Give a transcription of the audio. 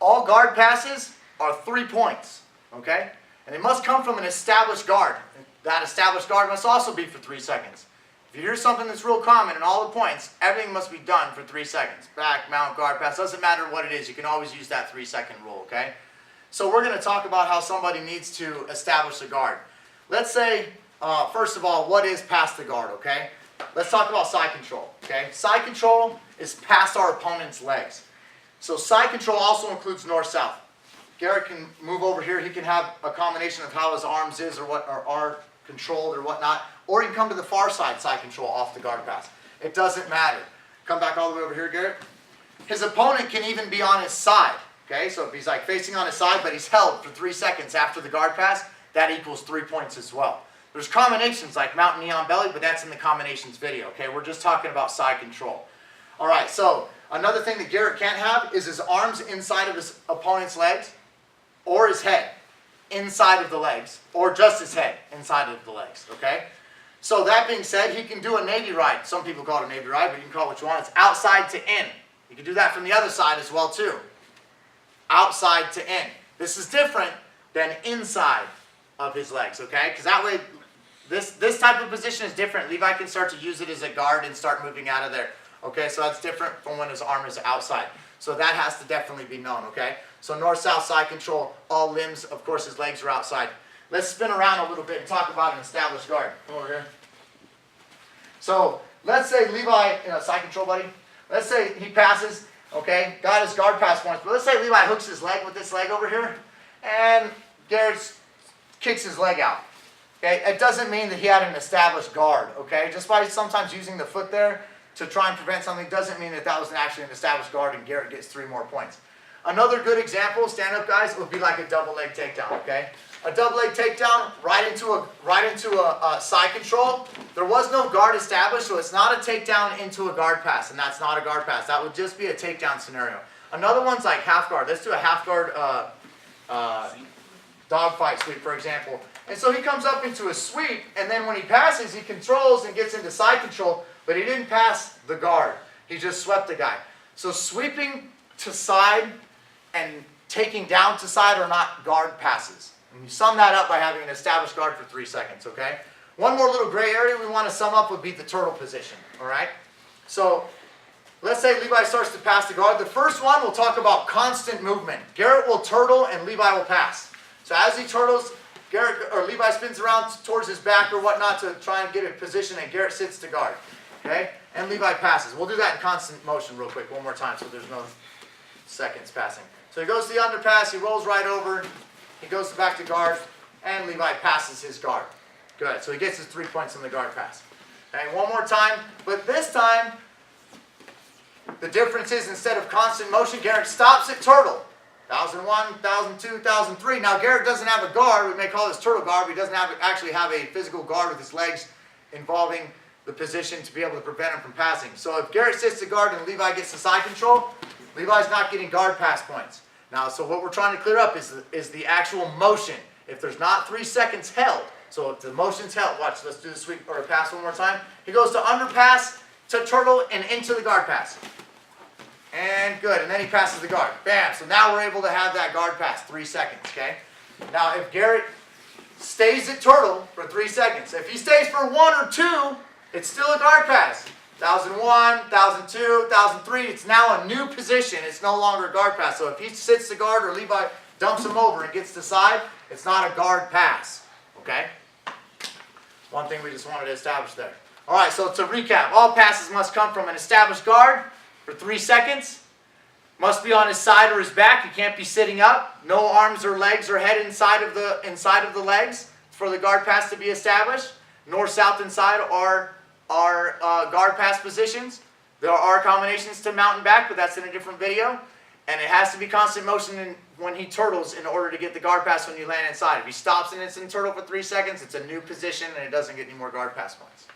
all guard passes are 3 points, okay? And they must come from an established guard. That established guard must also be for 3 seconds. If you hear something that's real common in all the points, everything must be done for 3 seconds. Back, mount, guard pass, doesn't matter what it is. You can always use that 3-second rule, okay? So we're going to talk about how somebody needs to establish a guard. Let's say, first of all, what is past the guard, okay? Let's talk about side control, okay? Side control is past our opponent's legs. So side control also includes north-south. Garrett can move over here. He can have a combination of how his arms is or are controlled or whatnot. Or he can come to the far side control off the guard pass. It doesn't matter. Come back all the way over here, Garrett. His opponent can even be on his side. Okay, so if he's like facing on his side, but he's held for 3 seconds after the guard pass, that equals 3 points as well. There's combinations like mount knee on belly, but that's in the combinations video. Okay, we're just talking about side control. All right, so another thing that Garrett can't have is his arms inside of his opponent's legs, or his head inside of the legs, or just his head inside of the legs. Okay, so that being said, he can do a Navy ride. Some people call it a Navy ride, but you can call it what you want. It's outside to in. You can do that from the other side as well too. Outside to in. This is different than inside of his legs, okay? Because that way, this type of position is different. Levi can start to use it as a guard and start moving out of there. Okay, so that's different from when his arm is outside. So that has to definitely be known, okay? So north-south side control, all limbs, of course his legs are outside. Let's spin around a little bit and talk about an established guard. Come over here. So let's say Levi, side control, buddy. Let's say he passes, okay, got his guard pass points. But let's say Levi hooks his leg with this leg over here, and Garrett kicks his leg out. Okay, it doesn't mean that he had an established guard, okay? Just by sometimes using the foot there to try and prevent something doesn't mean that that was actually an established guard and Garrett gets 3 more points. Another good example, stand up guys, would be like a double leg takedown, okay? A double leg takedown right into a side control. There was no guard established, so it's not a takedown into a guard pass, and that's not a guard pass. That would just be a takedown scenario. Another one's like half guard. Let's do a half guard dogfight sweep, for example. And so he comes up into a sweep, and then when he passes, he controls and gets into side control, but he didn't pass the guard. He just swept the guy. So sweeping to side and taking down to side are not guard passes. And you sum that up by having an established guard for 3 seconds, okay? One more little gray area we want to sum up would be the turtle position, all right? So let's say Levi starts to pass the guard. The first one, we'll talk about constant movement. Garrett will turtle and Levi will pass. So as he turtles, Levi spins around towards his back or whatnot to try and get a position, and Garrett sits to guard, okay? And Levi passes. We'll do that in constant motion real quick one more time so there's no seconds passing. So he goes to the underpass, he rolls right over, he goes back to guard, and Levi passes his guard. Good, so he gets his 3 points on the guard pass. Okay, one more time, but this time, the difference is instead of constant motion, Garrett stops at turtle. 1001, 1002, 1003. Now Garrett doesn't have a guard, we may call this turtle guard, but he doesn't actually have a physical guard with his legs involving the position to be able to prevent him from passing. So if Garrett sits to guard and Levi gets the side control, Levi's not getting guard pass points. Now, so what we're trying to clear up is the actual motion. If there's not 3 seconds held, so if the motion's held, watch, let's do the sweep or pass one more time. He goes to underpass, to turtle, and into the guard pass. And good, and then he passes the guard. Bam, so now we're able to have that guard pass, 3 seconds, okay? Now, if Garrett stays at turtle for 3 seconds, if he stays for 1 or 2, it's still a guard pass. 1001, 1002, 1003, it's now a new position. It's no longer a guard pass. So if he sits to guard or Levi dumps him over and gets to side, it's not a guard pass, okay? One thing we just wanted to establish there. All right, so to recap, all passes must come from an established guard for 3 seconds. Must be on his side or his back. He can't be sitting up. No arms or legs or head inside of the legs for the guard pass to be established. North, south, inside are guard pass positions. There are combinations to mount and back, but that's in a different video. And it has to be constant motion when he turtles in order to get the guard pass when you land inside. If he stops and it's in turtle for 3 seconds, it's a new position and it doesn't get any more guard pass points.